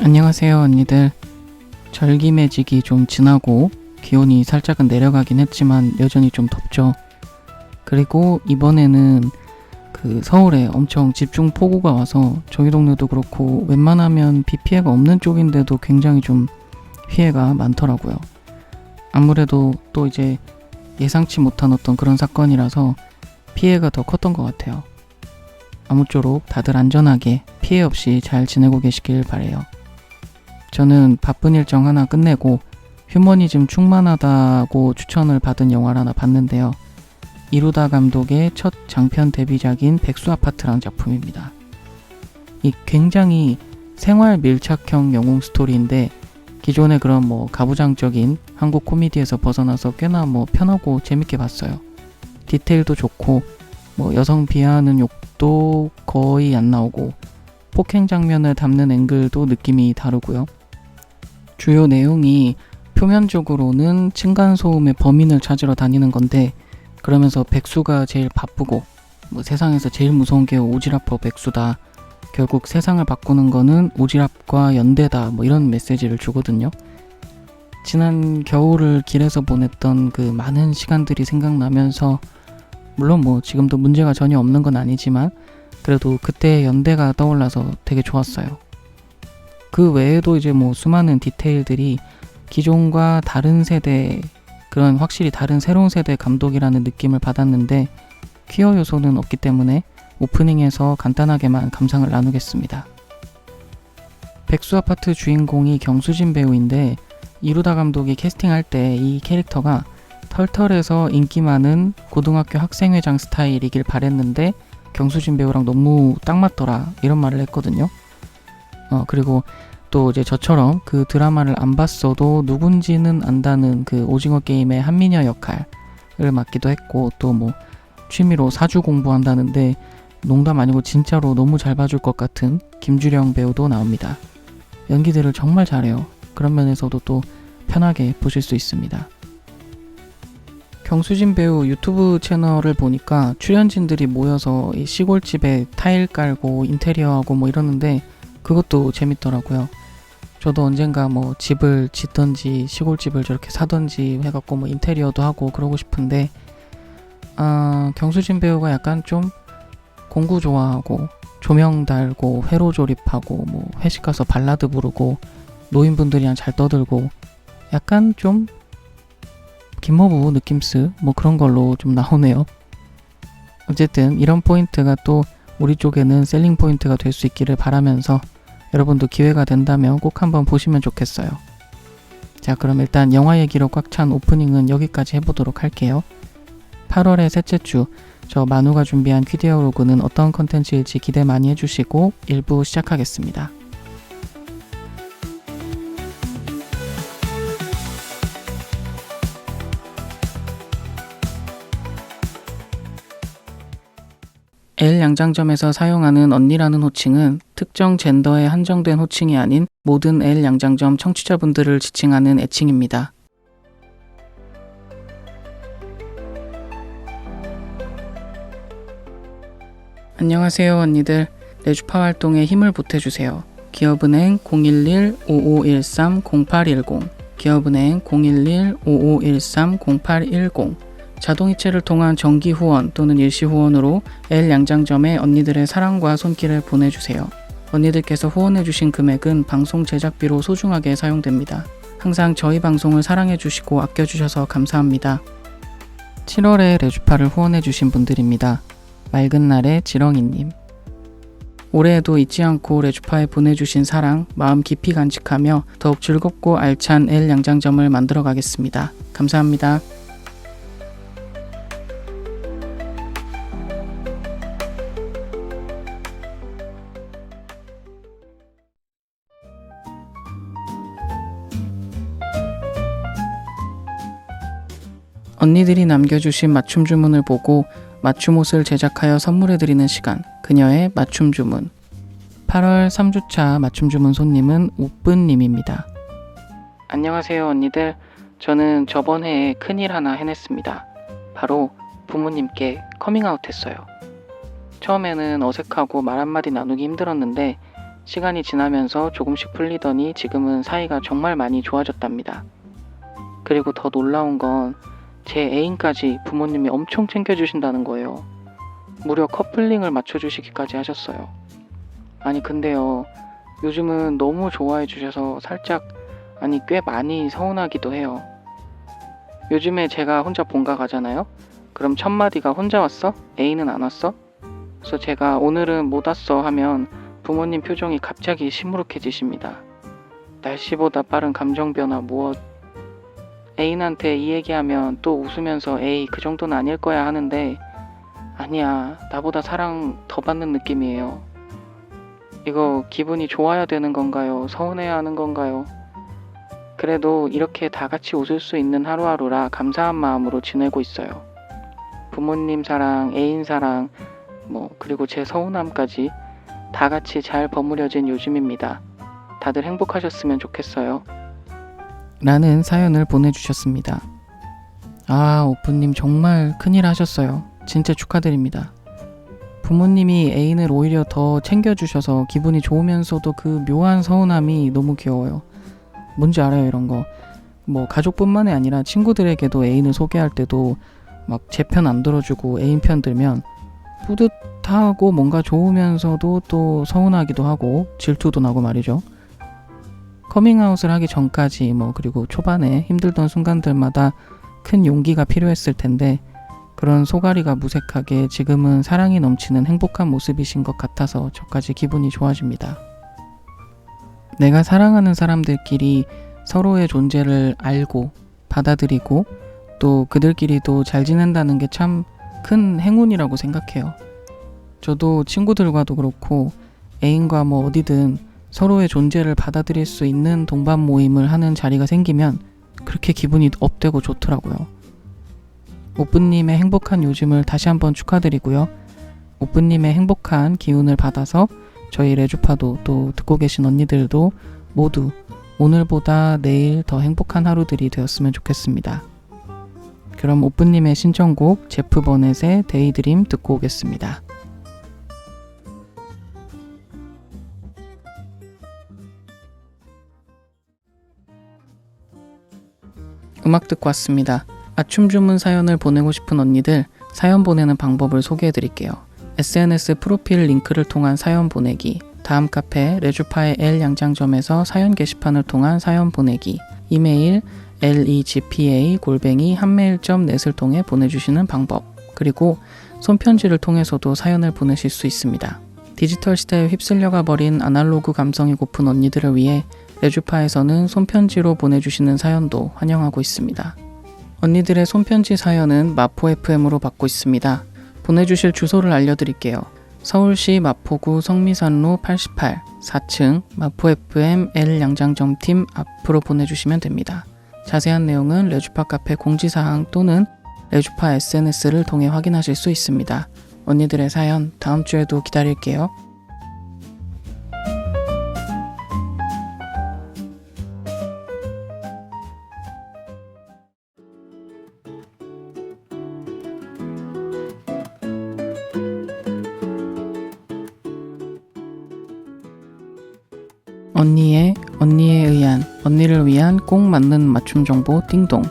안녕하세요 언니들. 절기매직이 좀 지나고 기온이 살짝은 내려가긴 했지만 여전히 좀 덥죠. 그리고 이번에는 서울에 엄청 집중 폭우가 와서 저희 동네도 그렇고 웬만하면 비 피해가 없는 쪽인데도 굉장히 좀 피해가 많더라고요. 아무래도 또 이제 예상치 못한 어떤 그런 사건이라서 피해가 더 컸던 것 같아요. 아무쪼록 다들 안전하게 피해 없이 잘 지내고 계시길 바래요. 저는 바쁜 일정 하나 끝내고 휴머니즘 충만하다고 추천을 받은 영화를 하나 봤는데요. 이루다 감독의 첫 장편 데뷔작인 백수아파트라는 작품입니다. 이 굉장히 생활 밀착형 영웅 스토리인데 기존의 그런 가부장적인 한국 코미디에서 벗어나서 꽤나 편하고 재밌게 봤어요. 디테일도 좋고 여성 비하하는 욕도 거의 안 나오고 폭행 장면을 담는 앵글도 느낌이 다르고요. 주요 내용이 표면적으로는 층간소음의 범인을 찾으러 다니는 건데 그러면서 백수가 제일 바쁘고 세상에서 제일 무서운 게 오지랖퍼 백수다. 결국 세상을 바꾸는 거는 오지랖과 연대다. 이런 메시지를 주거든요. 지난 겨울을 길에서 보냈던 그 많은 시간들이 생각나면서 물론 지금도 문제가 전혀 없는 건 아니지만 그래도 그때의 연대가 떠올라서 되게 좋았어요. 그 외에도 이제 수많은 디테일들이 기존과 다른 세대, 그런 확실히 다른 새로운 세대 감독이라는 느낌을 받았는데 퀴어 요소는 없기 때문에 오프닝에서 간단하게만 감상을 나누겠습니다. 백수아파트 주인공이 경수진 배우인데 이루다 감독이 캐스팅할 때 이 캐릭터가 털털해서 인기 많은 고등학교 학생회장 스타일이길 바랬는데 경수진 배우랑 너무 딱 맞더라 이런 말을 했거든요. 그리고 또 이제 저처럼 그 드라마를 안 봤어도 누군지는 안다는 그 오징어 게임의 한미녀 역할을 맡기도 했고 또 취미로 사주 공부한다는데 농담 아니고 진짜로 너무 잘 봐줄 것 같은 김주령 배우도 나옵니다. 연기들을 정말 잘해요. 그런 면에서도 또 편하게 보실 수 있습니다. 경수진 배우 유튜브 채널을 보니까 출연진들이 모여서 이 시골집에 타일 깔고 인테리어하고 이러는데 그것도 재밌더라고요. 저도 언젠가 집을 짓던지 시골집을 저렇게 사던지 해갖고 인테리어도 하고 그러고 싶은데 경수진 배우가 약간 좀 공구 좋아하고 조명 달고 회로 조립하고 회식 가서 발라드 부르고 노인분들이랑 잘 떠들고 약간 좀 김어부 느낌스 그런 걸로 좀 나오네요. 어쨌든 이런 포인트가 또 우리 쪽에는 셀링 포인트가 될 수 있기를 바라면서 여러분도 기회가 된다면 꼭 한번 보시면 좋겠어요. 자, 그럼 일단 영화 얘기로 꽉 찬 오프닝은 여기까지 해보도록 할게요. 8월의 셋째 주, 저 만우가 준비한 퀴디어로그는 어떤 컨텐츠일지 기대 많이 해주시고 1부 시작하겠습니다. L 양장점에서 사용하는 언니라는 호칭은 특정 젠더에 한정된 호칭이 아닌 모든 L 양장점 청취자분들을 지칭하는 애칭입니다. 안녕하세요 언니들. 내주파 활동에 힘을 보태주세요. 기업은행 011-5513-0810 기업은행 011-5513-0810 자동이체를 통한 정기 후원 또는 일시 후원으로 L 양장점에 언니들의 사랑과 손길을 보내주세요. 언니들께서 후원해주신 금액은 방송 제작비로 소중하게 사용됩니다. 항상 저희 방송을 사랑해주시고 아껴주셔서 감사합니다. 7월에 레주파를 후원해주신 분들입니다. 맑은 날의 지렁이님. 올해에도 잊지 않고 레주파에 보내주신 사랑, 마음 깊이 간직하며 더욱 즐겁고 알찬 L 양장점을 만들어 가겠습니다. 감사합니다. 언니들이 남겨주신 맞춤 주문을 보고 맞춤 옷을 제작하여 선물해드리는 시간, 그녀의 맞춤 주문. 8월 3주차 맞춤 주문 손님은 우뿌님입니다. 안녕하세요 언니들. 저는 저번 해에 큰일 하나 해냈습니다. 바로 부모님께 커밍아웃 했어요. 처음에는 어색하고 말 한마디 나누기 힘들었는데 시간이 지나면서 조금씩 풀리더니 지금은 사이가 정말 많이 좋아졌답니다. 그리고 더 놀라운 건 제 애인까지 부모님이 엄청 챙겨주신다는 거예요. 무려 커플링을 맞춰주시기까지 하셨어요. 아니 근데요, 요즘은 너무 좋아해 주셔서 살짝, 아니 꽤 많이 서운하기도 해요. 요즘에 제가 혼자 본가 가잖아요? 그럼 첫 마디가 혼자 왔어? 애인은 안 왔어? 그래서 제가 오늘은 못 왔어 하면 부모님 표정이 갑자기 시무룩해지십니다. 날씨보다 빠른 감정 변화 무엇? 애인한테 이 얘기하면 또 웃으면서 에이 그 정도는 아닐 거야 하는데 아니야, 나보다 사랑 더 받는 느낌이에요. 이거 기분이 좋아야 되는 건가요? 서운해야 하는 건가요? 그래도 이렇게 다 같이 웃을 수 있는 하루하루라 감사한 마음으로 지내고 있어요. 부모님 사랑, 애인 사랑, 그리고 제 서운함까지 다 같이 잘 버무려진 요즘입니다. 다들 행복하셨으면 좋겠어요. 라는 사연을 보내주셨습니다. 아, 오프님 정말 큰일 하셨어요. 진짜 축하드립니다. 부모님이 애인을 오히려 더 챙겨주셔서 기분이 좋으면서도 그 묘한 서운함이 너무 귀여워요. 뭔지 알아요, 이런 거. 가족뿐만이 아니라 친구들에게도 애인을 소개할 때도 막 제 편 안 들어주고 애인 편 들면 뿌듯하고 뭔가 좋으면서도 또 서운하기도 하고 질투도 나고 말이죠. 커밍아웃을 하기 전까지 그리고 초반에 힘들던 순간들마다 큰 용기가 필요했을 텐데 그런 소가리가 무색하게 지금은 사랑이 넘치는 행복한 모습이신 것 같아서 저까지 기분이 좋아집니다. 내가 사랑하는 사람들끼리 서로의 존재를 알고 받아들이고 또 그들끼리도 잘 지낸다는 게 참 큰 행운이라고 생각해요. 저도 친구들과도 그렇고 애인과 어디든 서로의 존재를 받아들일 수 있는 동반 모임을 하는 자리가 생기면 그렇게 기분이 업되고 좋더라고요. 오프님의 행복한 요즘을 다시 한번 축하드리고요. 오프님의 행복한 기운을 받아서 저희 레주파도 또 듣고 계신 언니들도 모두 오늘보다 내일 더 행복한 하루들이 되었으면 좋겠습니다. 그럼 오프님의 신청곡 제프 버넷의 데이드림 듣고 오겠습니다. 음악 듣고 왔습니다. 아춤 주문 사연을 보내고 싶은 언니들 사연 보내는 방법을 소개해드릴게요. SNS 프로필 링크를 통한 사연 보내기, 다음 카페 레주파의 L 양장점에서 사연 게시판을 통한 사연 보내기, 이메일 legpa@한메일.net을 통해 보내주시는 방법, 그리고 손편지를 통해서도 사연을 보내실 수 있습니다. 디지털 시대에 휩쓸려가 버린 아날로그 감성이 고픈 언니들을 위해 레주파에서는 손편지로 보내주시는 사연도 환영하고 있습니다. 언니들의 손편지 사연은 마포 FM으로 받고 있습니다. 보내주실 주소를 알려드릴게요. 서울시 마포구 성미산로 88 4층 마포 FM L 양장점팀 앞으로 보내주시면 됩니다. 자세한 내용은 레주파 카페 공지사항 또는 레주파 SNS를 통해 확인하실 수 있습니다. 언니들의 사연 다음 주에도 기다릴게요. 언니에 의한, 언니를 위한 꼭 맞는 맞춤 정보 띵동.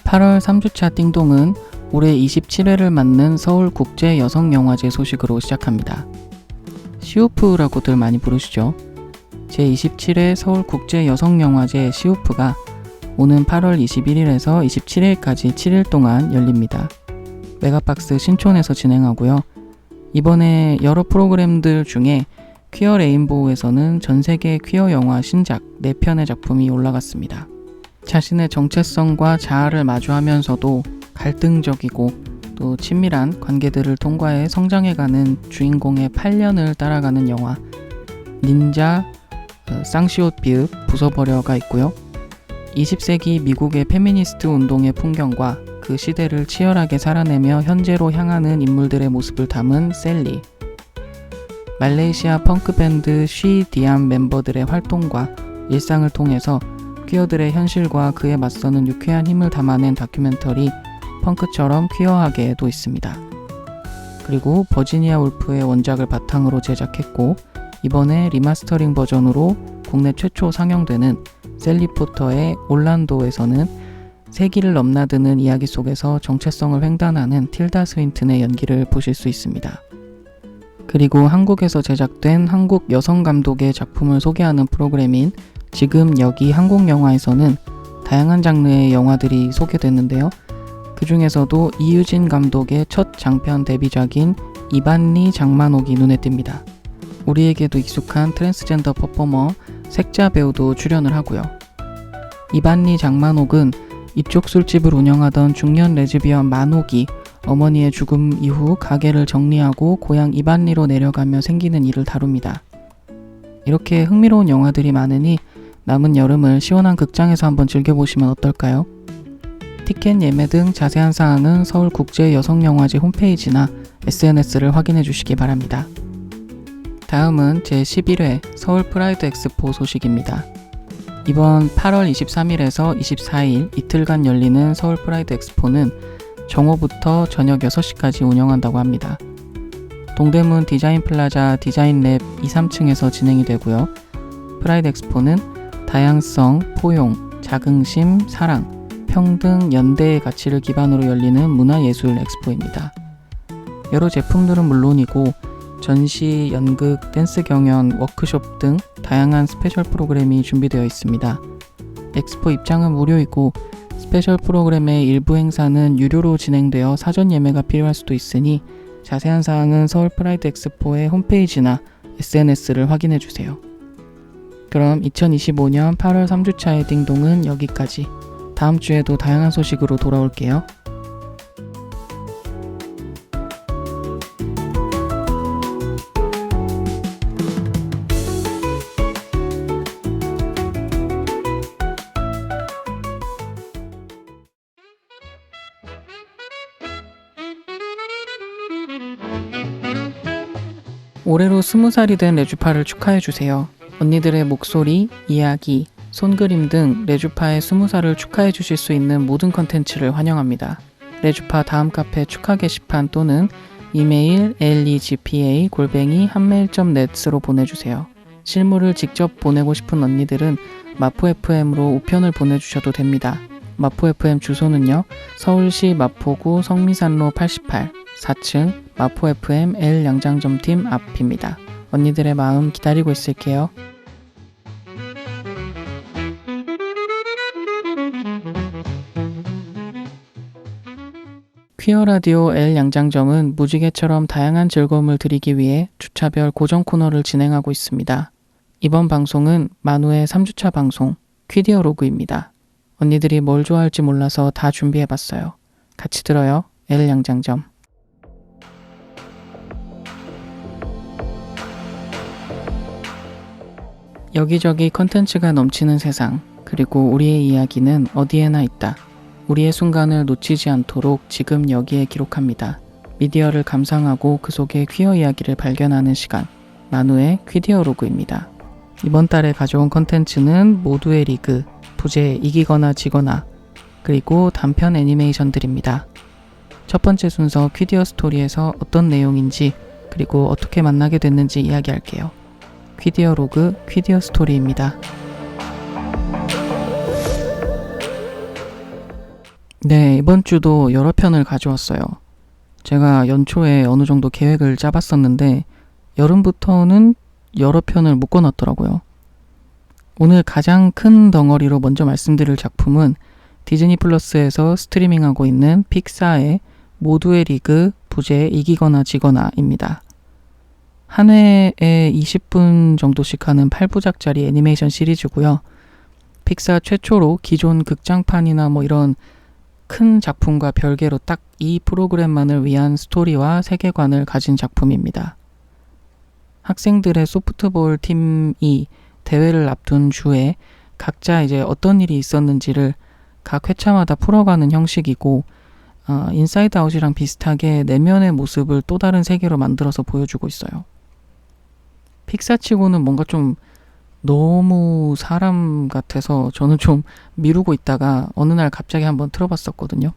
8월 3주차 띵동은 올해 27회를 맞는 서울국제여성영화제 소식으로 시작합니다. 시오프라고들 많이 부르시죠. 제27회 서울국제여성영화제 시오프가 오는 8월 21일에서 27일까지 7일 동안 열립니다. 메가박스 신촌에서 진행하고요. 이번에 여러 프로그램들 중에 퀴어 레인보우에서는 전세계 퀴어 영화 신작 4편의 작품이 올라갔습니다. 자신의 정체성과 자아를 마주하면서도 갈등적이고 또 친밀한 관계들을 통과해 성장해가는 주인공의 8년을 따라가는 영화 닌자 쌍시옷 비읍 부숴버려가 있고요. 20세기 미국의 페미니스트 운동의 풍경과 그 시대를 치열하게 살아내며 현재로 향하는 인물들의 모습을 담은 셀리, 말레이시아 펑크밴드 쉬 디암 멤버들의 활동과 일상을 통해서 퀴어들의 현실과 그에 맞서는 유쾌한 힘을 담아낸 다큐멘터리 펑크처럼 퀴어하게도 있습니다. 그리고 버지니아 울프의 원작을 바탕으로 제작했고 이번에 리마스터링 버전으로 국내 최초 상영되는 셀리 포터의 올란도에서는 세기를 넘나드는 이야기 속에서 정체성을 횡단하는 틸다 스윈튼의 연기를 보실 수 있습니다. 그리고 한국에서 제작된 한국 여성 감독의 작품을 소개하는 프로그램인 지금 여기 한국 영화에서는 다양한 장르의 영화들이 소개됐는데요. 그 중에서도 이유진 감독의 첫 장편 데뷔작인 이반리 장만옥이 눈에 띕니다. 우리에게도 익숙한 트랜스젠더 퍼포머 색자 배우도 출연을 하고요. 이반리 장만옥은 이쪽 술집을 운영하던 중년 레즈비언 만옥이 어머니의 죽음 이후 가게를 정리하고 고향 이반리로 내려가며 생기는 일을 다룹니다. 이렇게 흥미로운 영화들이 많으니 남은 여름을 시원한 극장에서 한번 즐겨보시면 어떨까요? 티켓 예매 등 자세한 사항은 서울국제여성영화제 홈페이지나 SNS를 확인해 주시기 바랍니다. 다음은 제11회 서울 프라이드 엑스포 소식입니다. 이번 8월 23일에서 24일 이틀간 열리는 서울 프라이드 엑스포는 정오부터 저녁 6시까지 운영한다고 합니다. 동대문 디자인 플라자 디자인랩 2, 3층에서 진행이 되고요. 프라이드 엑스포는 다양성, 포용, 자긍심, 사랑, 평등, 연대의 가치를 기반으로 열리는 문화예술 엑스포입니다. 여러 제품들은 물론이고 전시, 연극, 댄스 경연, 워크숍 등 다양한 스페셜 프로그램이 준비되어 있습니다. 엑스포 입장은 무료이고 스페셜 프로그램의 일부 행사는 유료로 진행되어 사전 예매가 필요할 수도 있으니 자세한 사항은 서울 프라이드 엑스포의 홈페이지나 SNS를 확인해 주세요. 그럼 2025년 8월 3주차의 띵동은 여기까지. 다음 주에도 다양한 소식으로 돌아올게요. 올해로 20살이 된 레주파를 축하해주세요. 언니들의 목소리, 이야기, 손그림 등 레주파의 20살을 축하해 주실 수 있는 모든 컨텐츠를 환영합니다. 레주파 다음 카페 축하 게시판 또는 이메일 legpa@한메일.net으로 보내주세요. 실물을 직접 보내고 싶은 언니들은 마포FM으로 우편을 보내주셔도 됩니다. 마포FM 주소는요. 서울시 마포구 성미산로 88, 4층 마포FM L양장점팀 앞입니다. 언니들의 마음 기다리고 있을게요. 퀴어 라디오 L양장점은 무지개처럼 다양한 즐거움을 드리기 위해 주차별 고정 코너를 진행하고 있습니다. 이번 방송은 만우의 3주차 방송 퀴디어로그입니다. 언니들이 뭘 좋아할지 몰라서 다 준비해봤어요. 같이 들어요. L양장점. 여기저기 컨텐츠가 넘치는 세상, 그리고 우리의 이야기는 어디에나 있다. 우리의 순간을 놓치지 않도록 지금 여기에 기록합니다. 미디어를 감상하고 그 속에 퀴어 이야기를 발견하는 시간, 만우의 퀴디어로그입니다. 이번 달에 가져온 컨텐츠는 모두의 리그, 부재 이기거나 지거나, 그리고 단편 애니메이션들입니다. 첫 번째 순서 퀴디어 스토리에서 어떤 내용인지, 그리고 어떻게 만나게 됐는지 이야기할게요. 퀴디어 로그, 퀴디어 스토리입니다. 네, 이번 주도 여러 편을 가져왔어요. 제가 연초에 어느 정도 계획을 짜봤었는데 여름부터는 여러 편을 묶어놨더라고요. 오늘 가장 큰 덩어리로 먼저 말씀드릴 작품은 디즈니 플러스에서 스트리밍하고 있는 픽사의 모두의 리그, 부재 이기거나 지거나입니다. 한 회에 20분 정도씩 하는 8부작짜리 애니메이션 시리즈고요. 픽사 최초로 기존 극장판이나 이런 큰 작품과 별개로 딱 이 프로그램만을 위한 스토리와 세계관을 가진 작품입니다. 학생들의 소프트볼 팀이 대회를 앞둔 주에 각자 이제 어떤 일이 있었는지를 각 회차마다 풀어가는 형식이고 인사이드 아웃이랑 비슷하게 내면의 모습을 또 다른 세계로 만들어서 보여주고 있어요. 픽사치고는 뭔가 좀 너무 사람 같아서 저는 좀 미루고 있다가 어느 날 갑자기 한번 틀어봤었거든요.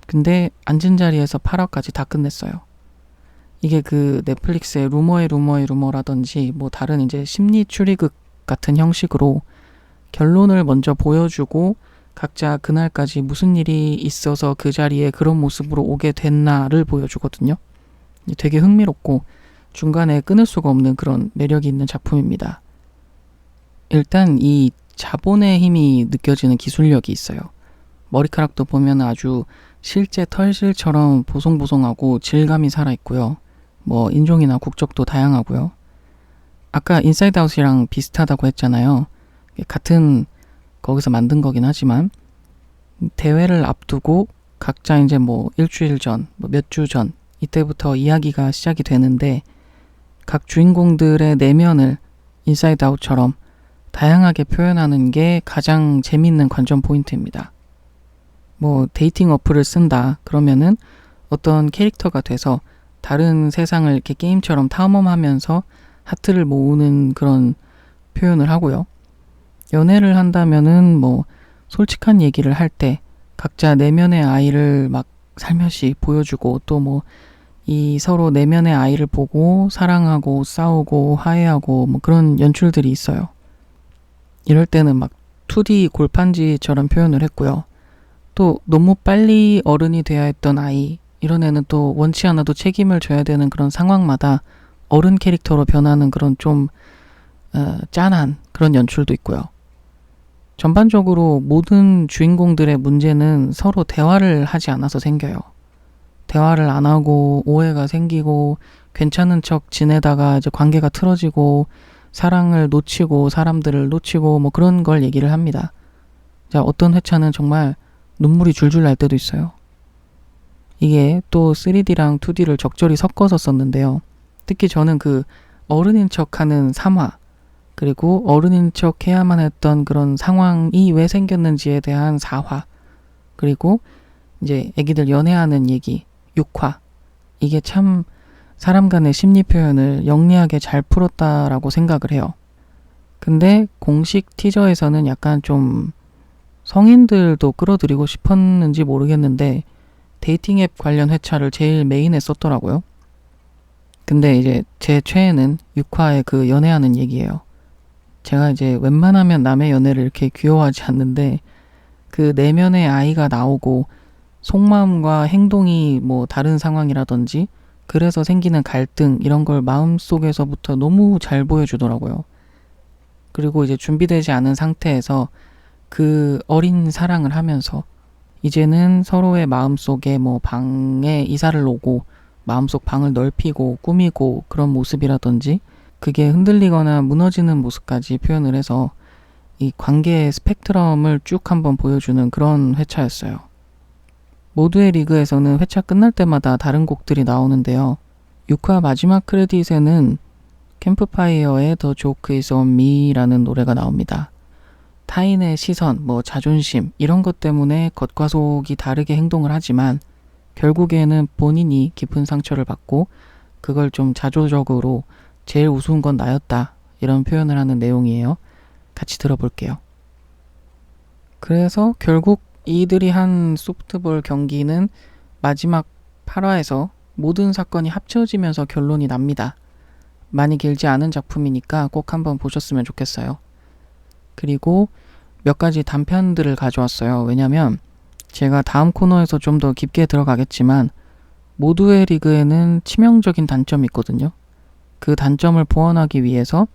근데 앉은 자리에서 8화까지 다 끝냈어요. 이게 그 넷플릭스의 루머의 루머라든지 뭐 다른 이제 심리 추리극 같은 형식으로 결론을 먼저 보여주고 각자 그날까지 무슨 일이 있어서 그 자리에 그런 모습으로 오게 됐나를 보여주거든요. 되게 흥미롭고 중간에 끊을 수가 없는 그런 매력이 있는 작품입니다. 일단 이 자본의 힘이 느껴지는 기술력이 있어요. 머리카락도 보면 아주 실제 털실처럼 보송보송하고 질감이 살아있고요. 뭐 인종이나 국적도 다양하고요. 아까 인사이드 아웃이랑 비슷하다고 했잖아요. 같은 거기서 만든 거긴 하지만 대회를 앞두고 각자 이제 뭐 일주일 전, 뭐 몇 주 전 이때부터 이야기가 시작이 되는데 각 주인공들의 내면을 인사이드 아웃처럼 다양하게 표현하는 게 가장 재미있는 관전 포인트입니다. 뭐 데이팅 어플을 쓴다 그러면은 어떤 캐릭터가 돼서 다른 세상을 이렇게 게임처럼 탐험하면서 하트를 모으는 그런 표현을 하고요. 연애를 한다면은 뭐 솔직한 얘기를 할 때 각자 내면의 아이를 막 살며시 보여주고 또 뭐 이 서로 내면의 아이를 보고 사랑하고 싸우고 화해하고 뭐 그런 연출들이 있어요. 이럴 때는 막 2D 골판지처럼 표현을 했고요. 또 너무 빨리 어른이 돼야 했던 아이 이런 애는 또 원치 않아도 책임을 져야 되는 그런 상황마다 어른 캐릭터로 변하는 그런 좀 짠한 그런 연출도 있고요. 전반적으로 모든 주인공들의 문제는 서로 대화를 하지 않아서 생겨요. 대화를 안 하고 오해가 생기고 괜찮은 척 지내다가 이제 관계가 틀어지고 사랑을 놓치고 사람들을 놓치고 뭐 그런 걸 얘기를 합니다. 자, 어떤 회차는 정말 눈물이 줄줄 날 때도 있어요. 이게 또 3D랑 2D를 적절히 섞어서 썼는데요. 특히 저는 그 어른인 척하는 3화 그리고 어른인 척 해야만 했던 그런 상황이 왜 생겼는지에 대한 4화 그리고 이제 애기들 연애하는 얘기 6화 이게 참 사람 간의 심리 표현을 영리하게 잘 풀었다라고 생각을 해요. 근데 공식 티저에서는 약간 좀 성인들도 끌어들이고 싶었는지 모르겠는데 데이팅 앱 관련 회차를 제일 메인에 썼더라고요. 근데 이제 제 최애는 6화의 그 연애하는 얘기예요. 제가 이제 웬만하면 남의 연애를 이렇게 귀여워하지 않는데 그 내면의 아이가 나오고 속마음과 행동이 뭐 다른 상황이라든지 그래서 생기는 갈등 이런 걸 마음속에서부터 너무 잘 보여주더라고요. 그리고 이제 준비되지 않은 상태에서 그 어린 사랑을 하면서 이제는 서로의 마음속에 뭐 방에 이사를 오고 마음속 방을 넓히고 꾸미고 그런 모습이라든지 그게 흔들리거나 무너지는 모습까지 표현을 해서 이 관계의 스펙트럼을 쭉 한번 보여주는 그런 회차였어요. 모두의 리그에서는 회차 끝날 때마다 다른 곡들이 나오는데요. 6화 마지막 크레딧에는 캠프파이어의 The Joke Is On Me라는 노래가 나옵니다. 타인의 시선, 뭐 자존심 이런 것 때문에 겉과 속이 다르게 행동을 하지만 결국에는 본인이 깊은 상처를 받고 그걸 좀 자조적으로 제일 우스운 건 나였다 이런 표현을 하는 내용이에요. 같이 들어볼게요. 그래서 결국 이들이 한 소프트볼 경기는 마지막 8화에서 모든 사건이 합쳐지면서 결론이 납니다. 많이 길지 않은 작품이니까 꼭 한번 보셨으면 좋겠어요. 그리고 몇 가지 단편들을 가져왔어요. 왜냐면 제가 다음 코너에서 좀 더 깊게 들어가겠지만 모두의 리그에는 치명적인 단점이 있거든요. 그 단점을 보완하기 위해서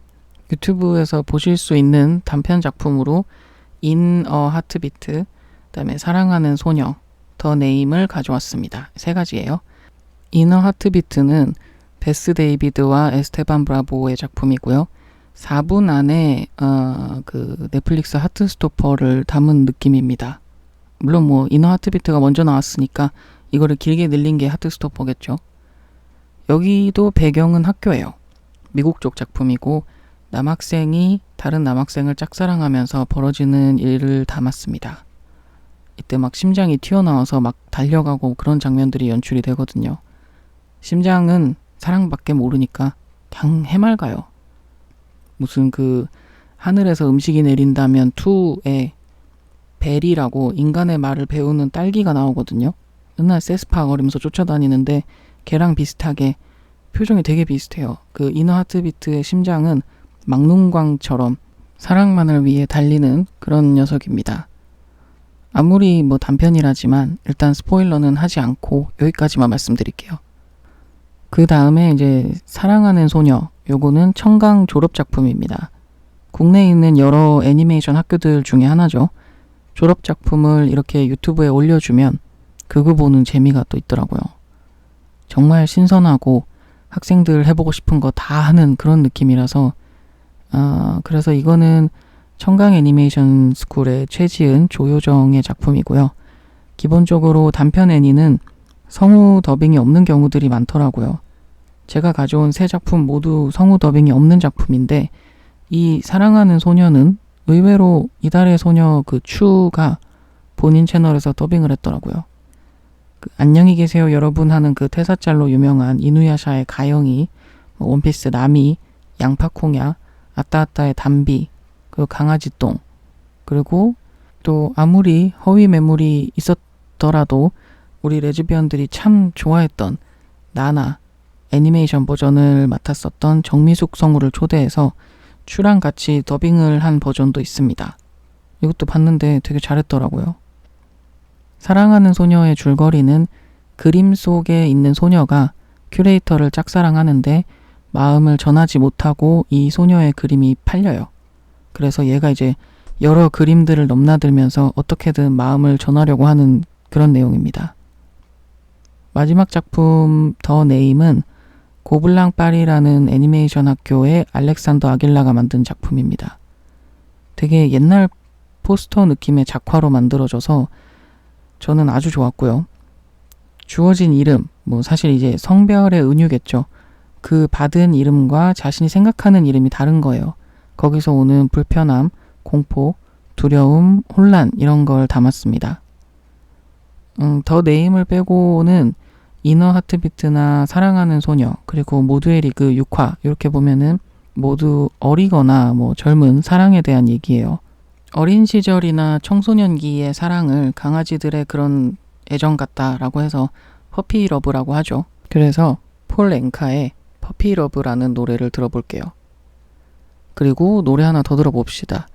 유튜브에서 보실 수 있는 단편 작품으로 In a Heartbeat, 그다음에 사랑하는 소녀, 더 네임을 가져왔습니다. 3가지예요. In a Heartbeat는 베스 데이비드와 에스테반 브라보의 작품이고요. 4분 안에 그 넷플릭스 하트스토퍼를 담은 느낌입니다. 물론 뭐 이너 하트비트가 먼저 나왔으니까 이거를 길게 늘린 게 하트스토퍼겠죠. 여기도 배경은 학교예요. 미국 쪽 작품이고 남학생이 다른 남학생을 짝사랑하면서 벌어지는 일을 담았습니다. 이때 막 심장이 튀어나와서 막 달려가고 그런 장면들이 연출이 되거든요. 심장은 사랑밖에 모르니까 그냥 해맑아요. 무슨 그 하늘에서 음식이 내린다면 2에 벨이라고 인간의 말을 배우는 딸기가 나오거든요. 맨날 세스파 거리면서 쫓아다니는데 걔랑 비슷하게 표정이 되게 비슷해요. 그 이너 하트비트의 심장은 막눈광처럼 사랑만을 위해 달리는 그런 녀석입니다. 아무리 뭐 단편이라지만 일단 스포일러는 하지 않고 여기까지만 말씀드릴게요. 그 다음에 이제 사랑하는 소녀, 요거는 청강 졸업작품입니다. 국내에 있는 여러 애니메이션 학교들 중에 하나죠. 졸업작품을 이렇게 유튜브에 올려주면 그거 보는 재미가 또 있더라고요. 정말 신선하고 학생들 해보고 싶은 거 다 하는 그런 느낌이라서 그래서 이거는 청강 애니메이션 스쿨의 최지은, 조효정의 작품이고요. 기본적으로 단편 애니는 성우 더빙이 없는 경우들이 많더라고요. 제가 가져온 세 작품 모두 성우 더빙이 없는 작품인데 이 사랑하는 소녀는 의외로 이달의 소녀 그 추가 본인 채널에서 더빙을 했더라고요. 그 안녕히 계세요 여러분 하는 그 퇴사짤로 유명한 이누야샤의 가영이, 원피스 나미, 양파콩야, 아따아따의 담비, 그리고 강아지똥, 그리고 또 아무리 허위 매물이 있었더라도 우리 레즈비언들이 참 좋아했던 나나 애니메이션 버전을 맡았었던 정미숙 성우를 초대해서 슈랑 같이 더빙을 한 버전도 있습니다. 이것도 봤는데 되게 잘했더라고요. 사랑하는 소녀의 줄거리는 그림 속에 있는 소녀가 큐레이터를 짝사랑하는데 마음을 전하지 못하고 이 소녀의 그림이 팔려요. 그래서 얘가 이제 여러 그림들을 넘나들면서 어떻게든 마음을 전하려고 하는 그런 내용입니다. 마지막 작품 더 네임은 고블랑 파리라는 애니메이션 학교의 알렉산더 아길라가 만든 작품입니다. 되게 옛날 포스터 느낌의 작화로 만들어져서 저는 아주 좋았고요. 주어진 이름, 뭐 사실 이제 성별의 은유겠죠. 그 받은 이름과 자신이 생각하는 이름이 다른 거예요. 거기서 오는 불편함, 공포, 두려움, 혼란 이런 걸 담았습니다. 더 네임을 빼고는 이너 하트비트나 사랑하는 소녀, 그리고 모두의 리그 6화 이렇게 보면은 모두 어리거나 뭐 젊은 사랑에 대한 얘기예요. 어린 시절이나 청소년기의 사랑을 강아지들의 그런 애정 같다라고 해서 퍼피러브라고 하죠. 그래서 폴 앵카의 퍼피러브라는 노래를 들어볼게요. 그리고 노래 하나 더 들어봅시다.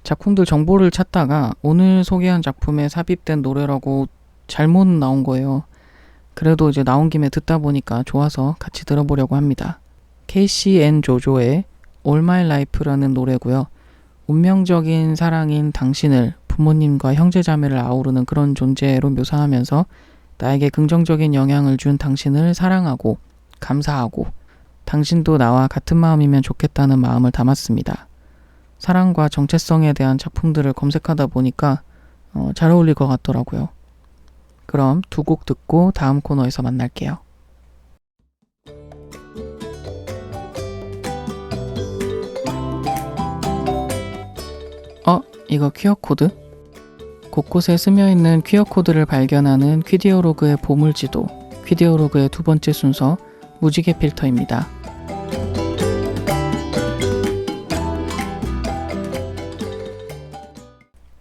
작품들 정보를 찾다가 오늘 소개한 작품에 삽입된 노래라고 잘못 나온 거예요. 그래도 이제 나온 김에 듣다 보니까 좋아서 같이 들어보려고 합니다. 케이시 앤 조조의 All My Life라는 노래고요. 운명적인 사랑인 당신을 부모님과 형제자매를 아우르는 그런 존재로 묘사하면서 나에게 긍정적인 영향을 준 당신을 사랑하고 감사하고 당신도 나와 같은 마음이면 좋겠다는 마음을 담았습니다. 사랑과 정체성에 대한 작품들을 검색하다 보니까 잘 어울릴 것 같더라고요. 그럼 두 곡 듣고 다음 코너에서 만날게요. 이거 퀴어코드? 곳곳에 스며있는 퀴어코드를 발견하는 퀴디어로그의 보물지도, 퀴디어로그의 두 번째 순서, 무지개 필터입니다.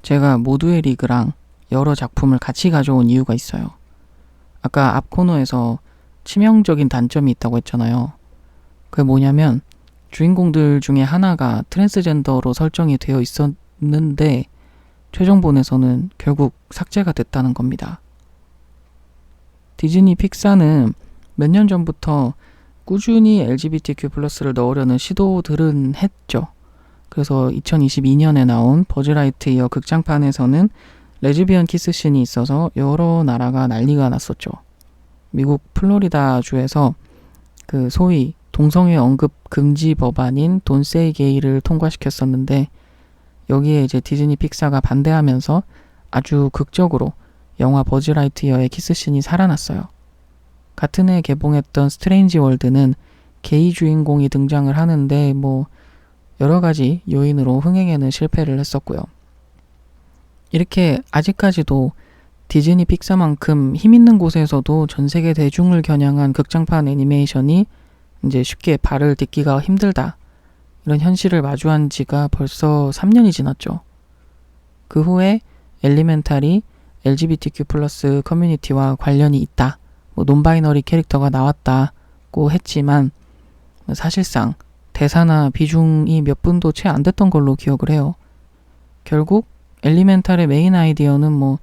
제가 모두의 리그랑 여러 작품을 같이 가져온 이유가 있어요. 아까 앞 코너에서 치명적인 단점이 있다고 했잖아요. 그게 뭐냐면 주인공들 중에 하나가 트랜스젠더로 설정이 되어 있었는데 최종본에서는 결국 삭제가 됐다는 겁니다. 디즈니 픽사는 몇 년 전부터 꾸준히 LGBTQ+를 넣으려는 시도들은 했죠. 그래서 2022년에 나온 버즈 라이트이어 극장판에서는 레즈비언 키스씬이 있어서 여러 나라가 난리가 났었죠. 미국 플로리다주에서 그 소위 동성애 언급 금지 법안인 Don't Say Gay를 통과시켰었는데 여기에 이제 디즈니 픽사가 반대하면서 아주 극적으로 영화 버즈 라이트이어의 키스씬이 살아났어요. 같은 해 개봉했던 스트레인지 월드는 게이 주인공이 등장을 하는데 뭐 여러 가지 요인으로 흥행에는 실패를 했었고요. 이렇게 아직까지도 디즈니 픽사만큼 힘있는 곳에서도 전 세계 대중을 겨냥한 극장판 애니메이션이 이제 쉽게 발을 딛기가 힘들다. 이런 현실을 마주한 지가 벌써 3년이 지났죠. 그 후에 엘리멘탈이 LGBTQ+ 커뮤니티와 관련이 있다. 뭐 논바이너리 캐릭터가 나왔다. 나왔고 했지만 사실상 대사나 비중이 몇 분도 채 안 됐던 걸로 기억을 해요. 결국 엘리멘탈의 메인 아이디어는 뭐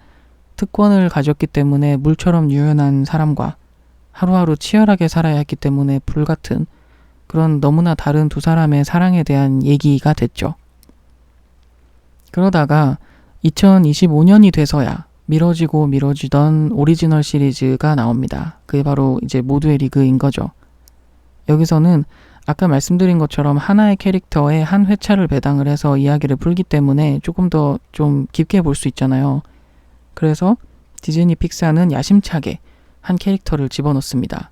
특권을 가졌기 때문에 물처럼 유연한 사람과 하루하루 치열하게 살아야 했기 때문에 불같은 그런 너무나 다른 두 사람의 사랑에 대한 얘기가 됐죠. 그러다가 2025년이 돼서야 미뤄지고 미뤄지던 오리지널 시리즈가 나옵니다. 그게 바로 이제 모두의 리그인 거죠. 여기서는 아까 말씀드린 것처럼 하나의 캐릭터에 한 회차를 배당을 해서 이야기를 풀기 때문에 조금 더 좀 깊게 볼 수 있잖아요. 그래서 디즈니 픽사는 야심차게 한 캐릭터를 집어넣습니다.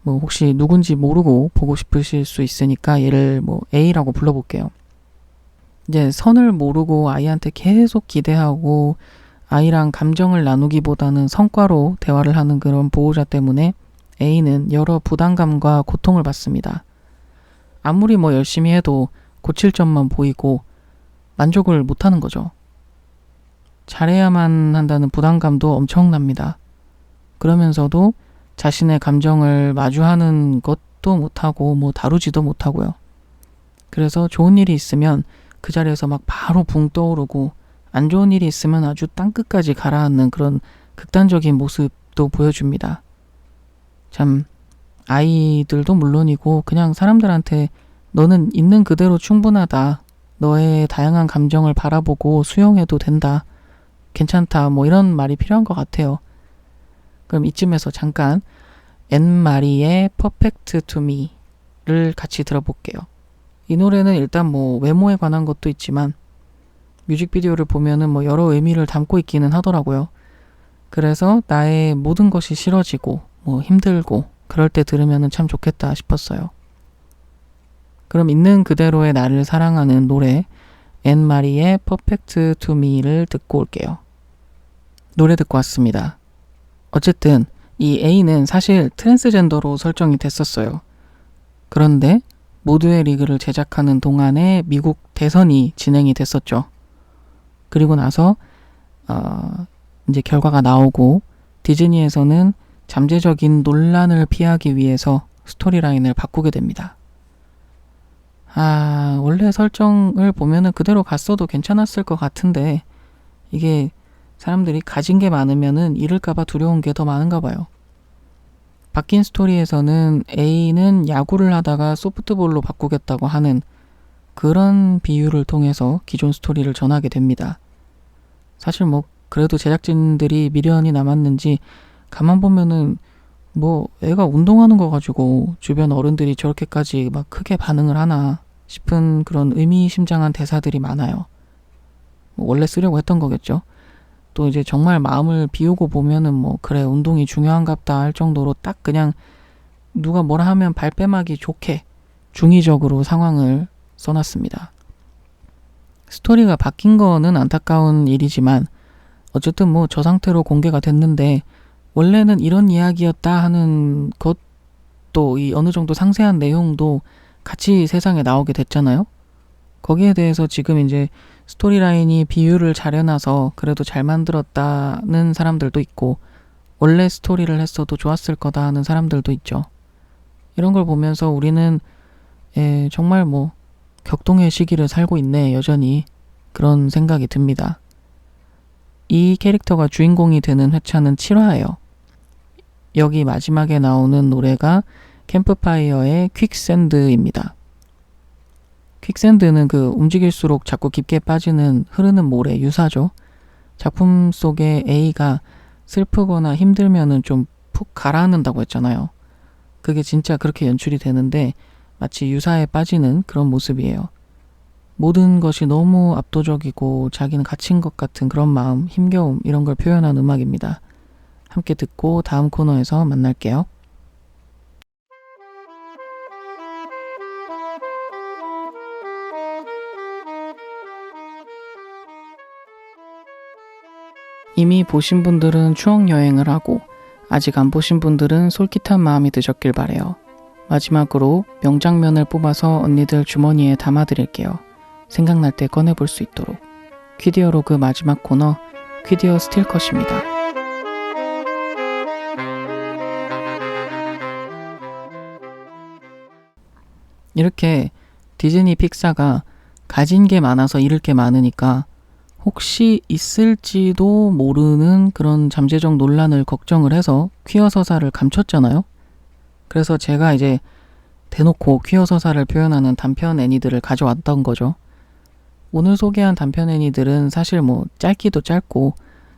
뭐 혹시 누군지 모르고 보고 싶으실 수 있으니까 얘를 뭐 A라고 불러볼게요. 이제 선을 모르고 아이한테 계속 기대하고 아이랑 감정을 나누기보다는 성과로 대화를 하는 그런 보호자 때문에 A는 여러 부담감과 고통을 받습니다. 아무리 뭐 열심히 해도 고칠 점만 보이고 만족을 못하는 거죠. 잘해야만 한다는 부담감도 엄청납니다. 그러면서도 자신의 감정을 마주하는 것도 못하고 뭐 다루지도 못하고요. 그래서 좋은 일이 있으면 그 자리에서 막 바로 붕 떠오르고 안 좋은 일이 있으면 아주 땅끝까지 가라앉는 그런 극단적인 모습도 보여줍니다. 참 아이들도 물론이고 그냥 사람들한테 너는 있는 그대로 충분하다. 너의 다양한 감정을 바라보고 수용해도 된다. 괜찮다. 뭐 이런 말이 필요한 것 같아요. 그럼 이쯤에서 잠깐 앤마리의 Perfect to Me를 같이 들어볼게요. 이 노래는 일단 뭐 외모에 관한 것도 있지만 뮤직비디오를 보면은 뭐 여러 의미를 담고 있기는 하더라고요. 그래서 나의 모든 것이 싫어지고 뭐 힘들고 그럴 때 들으면은 참 좋겠다 싶었어요. 그럼 있는 그대로의 나를 사랑하는 노래 앤마리의 Perfect to Me를 듣고 올게요. 노래 듣고 왔습니다. 어쨌든 이 A는 사실 트랜스젠더로 설정이 됐었어요. 그런데 모두의 리그를 제작하는 동안에 미국 대선이 진행이 됐었죠. 그리고 나서 이제 결과가 나오고 디즈니에서는 잠재적인 논란을 피하기 위해서 스토리라인을 바꾸게 됩니다. 원래 설정을 보면은 그대로 갔어도 괜찮았을 것 같은데 이게 사람들이 가진 게 많으면은 잃을까봐 두려운 게 더 많은가 봐요. 바뀐 스토리에서는 A는 야구를 하다가 소프트볼로 바꾸겠다고 하는 그런 비유를 통해서 기존 스토리를 전하게 됩니다. 사실 뭐 그래도 제작진들이 미련이 남았는지 가만 보면은 뭐 애가 운동하는 거 가지고 주변 어른들이 저렇게까지 막 크게 반응을 하나 싶은 그런 의미심장한 대사들이 많아요. 뭐 원래 쓰려고 했던 거겠죠. 또 이제 정말 마음을 비우고 보면은 뭐 그래 운동이 중요한갑다 할 정도로 딱 그냥 누가 뭐라 하면 발뺌하기 좋게 중의적으로 상황을 써놨습니다. 스토리가 바뀐 거는 안타까운 일이지만 어쨌든 뭐 저 상태로 공개가 됐는데 원래는 이런 이야기였다 하는 것도 이 어느 정도 상세한 내용도 같이 세상에 나오게 됐잖아요. 거기에 대해서 지금 이제 스토리라인이 비유를 잘 해놔서 그래도 잘 만들었다는 사람들도 있고 원래 스토리를 했어도 좋았을 거다 하는 사람들도 있죠. 이런 걸 보면서 우리는 정말 뭐 격동의 시기를 살고 있네 여전히 그런 생각이 듭니다. 이 캐릭터가 주인공이 되는 회차는 7화예요. 여기 마지막에 나오는 노래가 캠프파이어의 퀵샌드입니다. 퀵샌드는 그 움직일수록 자꾸 깊게 빠지는 흐르는 모래 유사죠. 작품 속에 A가 슬프거나 힘들면은 좀 푹 가라앉는다고 했잖아요. 그게 진짜 그렇게 연출이 되는데 마치 유사에 빠지는 그런 모습이에요. 모든 것이 너무 압도적이고 자기는 갇힌 것 같은 그런 마음, 힘겨움 이런 걸 표현한 음악입니다. 함께 듣고 다음 코너에서 만날게요. 이미 보신 분들은 추억 여행을 하고 아직 안 보신 분들은 솔깃한 마음이 드셨길 바래요. 마지막으로 명장면을 뽑아서 언니들 주머니에 담아드릴게요. 생각날 때 꺼내볼 수 있도록. 퀴디어로그 마지막 코너 퀴디어 스틸컷입니다. 이렇게 디즈니 픽사가 가진 게 많아서 잃을 게 많으니까 혹시 있을지도 모르는 그런 잠재적 논란을 걱정을 해서 퀴어 서사를 감췄잖아요. 그래서 제가 이제 대놓고 퀴어 서사를 표현하는 단편 애니들을 가져왔던 거죠. 오늘 소개한 단편 애니들은 사실 뭐 짧기도 짧고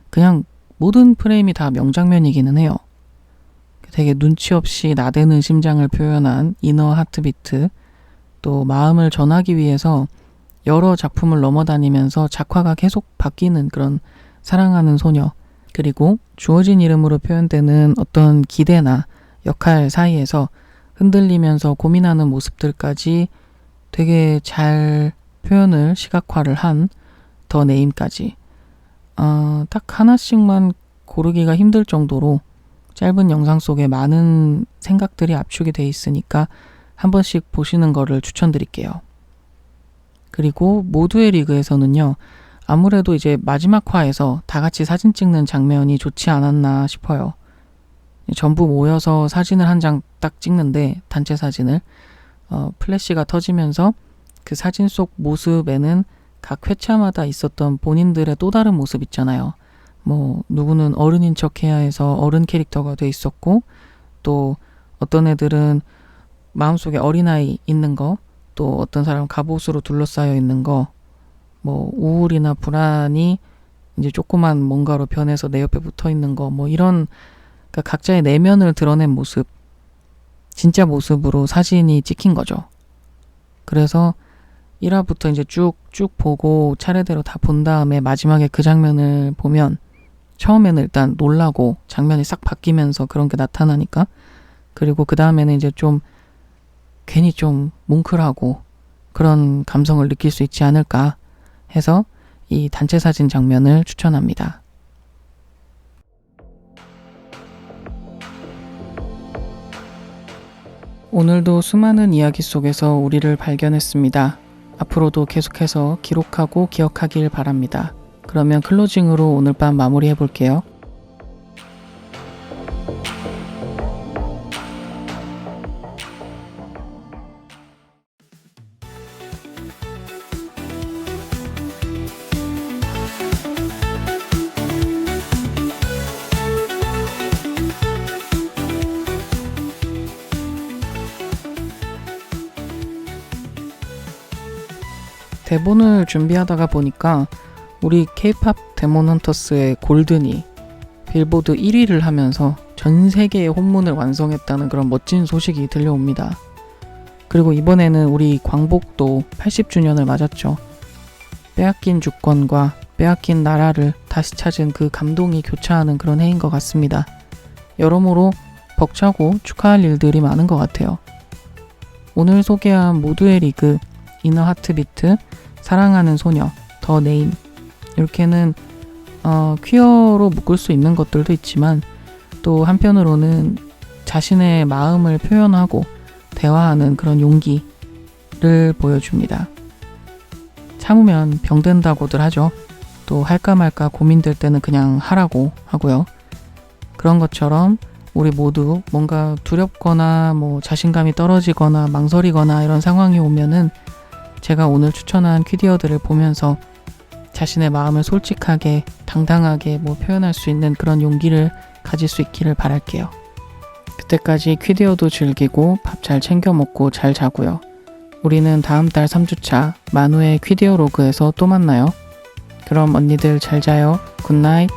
그냥 모든 프레임이 다 명장면이기는 해요. 되게 눈치 없이 나대는 심장을 표현한 이너 하트비트, 또 마음을 전하기 위해서 여러 작품을 넘어다니면서 작화가 계속 바뀌는 그런 사랑하는 소녀, 그리고 주어진 이름으로 표현되는 어떤 기대나 역할 사이에서 흔들리면서 고민하는 모습들까지 되게 잘 표현을 시각화를 한 더 네임까지 딱 하나씩만 고르기가 힘들 정도로 짧은 영상 속에 많은 생각들이 압축이 돼 있으니까 한 번씩 보시는 거를 추천드릴게요. 그리고 모두의 리그에서는요, 아무래도 이제 마지막 화에서 다 같이 사진 찍는 장면이 좋지 않았나 싶어요. 전부 모여서 사진을 한 장 딱 찍는데, 단체 사진을 플래시가 터지면서 그 사진 속 모습에는 각 회차마다 있었던 본인들의 또 다른 모습 있잖아요. 뭐 누구는 어른인 척 해야 해서 어른 캐릭터가 돼 있었고, 또 어떤 애들은 마음속에 어린아이 있는 거, 또 어떤 사람은 갑옷으로 둘러싸여 있는 거, 뭐 우울이나 불안이 이제 조그만 뭔가로 변해서 내 옆에 붙어 있는 거, 뭐 이런, 그러니까 각자의 내면을 드러낸 모습, 진짜 모습으로 사진이 찍힌 거죠. 그래서 1화부터 이제 쭉 보고 차례대로 다 본 다음에 마지막에 그 장면을 보면 처음에는 일단 놀라고 장면이 싹 바뀌면서 그런 게 나타나니까, 그리고 그 다음에는 이제 좀 괜히 좀 뭉클하고 그런 감성을 느낄 수 있지 않을까 해서 이 단체 사진 장면을 추천합니다. 오늘도 수많은 이야기 속에서 우리를 발견했습니다. 앞으로도 계속해서 기록하고 기억하길 바랍니다. 그러면 클로징으로 오늘 밤 마무리해 볼게요. 대본을 준비하다가 보니까 우리 K-POP 데몬 헌터스의 골든이 빌보드 1위를 하면서 전 세계의 혼문을 완성했다는 그런 멋진 소식이 들려옵니다. 그리고 이번에는 우리 광복도 80주년을 맞았죠. 빼앗긴 주권과 빼앗긴 나라를 다시 찾은 그 감동이 교차하는 그런 해인 것 같습니다. 여러모로 벅차고 축하할 일들이 많은 것 같아요. 오늘 소개한 모두의 리그, 이너 하트비트, 사랑하는 소녀, 더 네임, 이렇게는 퀴어로 묶을 수 있는 것들도 있지만 또 한편으로는 자신의 마음을 표현하고 대화하는 그런 용기를 보여줍니다. 참으면 병된다고들 하죠. 또 할까 말까 고민될 때는 그냥 하라고 하고요. 그런 것처럼 우리 모두 뭔가 두렵거나 뭐 자신감이 떨어지거나 망설이거나 이런 상황이 오면은 제가 오늘 추천한 퀴디어들을 보면서 자신의 마음을 솔직하게 당당하게 뭐 표현할 수 있는 그런 용기를 가질 수 있기를 바랄게요. 그때까지 퀴디어도 즐기고 밥 잘 챙겨 먹고 잘 자고요. 우리는 다음 달 3주차 만우의 퀴디어 로그에서 또 만나요. 그럼 언니들 잘 자요. 굿나잇.